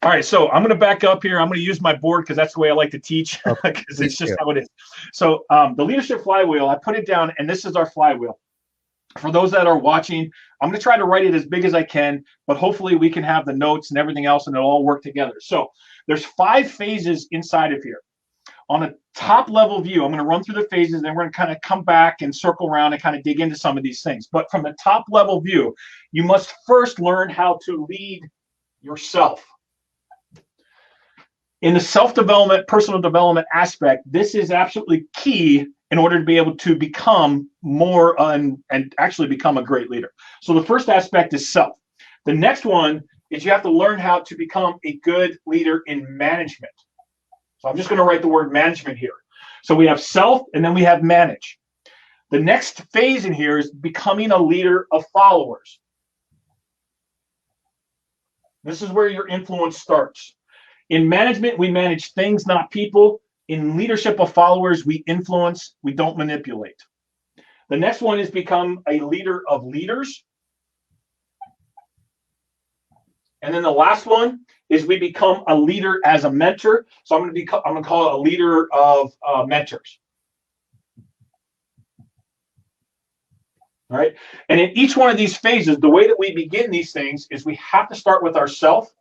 All right, so I'm going to back up here. I'm going to use my board because that's the way I like to teach, because it's just how it is. So the Leadership Flywheel, I put it down, and this is our flywheel. For those that are watching, I'm going to try to write it as big as I can, but hopefully we can have the notes and everything else, and it'll all work together. So there's 5 phases inside of here. On a top level view, I'm going to run through the phases, and then we're going to kind of come back and circle around and kind of dig into some of these things. But from the top level view, you must first learn how to lead yourself. In the self-development, personal development aspect, this is absolutely key in order to be able to become more and actually become a great leader. So the first aspect is self. The next one is you have to learn how to become a good leader in management. So I'm just going to write the word management here. So we have self, and then we have manage. The next phase in here is becoming a leader of followers. This is where your influence starts. In management, we manage things, not people. In leadership of followers, we influence, we don't manipulate. The next one is become a leader of leaders. And then the last one is we become a leader as a mentor. So I'm going to call it a leader of mentors. All right. And in each one of these phases, the way that we begin these things is we have to start with ourselves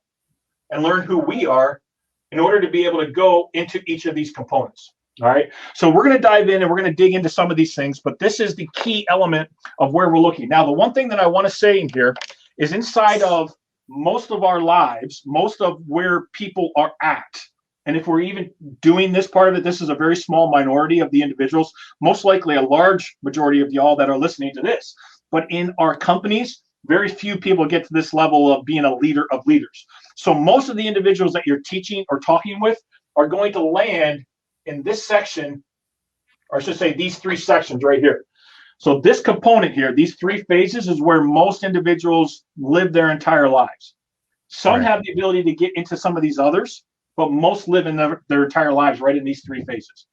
and learn who we are in order to be able to go into each of these components. All right. So we're going to dive in and we're going to dig into some of these things, but this is the key element of where we're looking. Now, the one thing that I want to say in here is inside of most of our lives, most of where people are at, and if we're even doing this part of it, this is a very small minority of the individuals, most likely a large majority of y'all that are listening to this. But in our companies, very few people get to this level of being a leader of leaders. So most of the individuals that you're teaching or talking with are going to land in this section, or I should say these 3 sections right here. So this component here, these 3 phases, is where most individuals live their entire lives. Some have the ability to get into some of these others, but most live in their entire lives right in these 3 phases.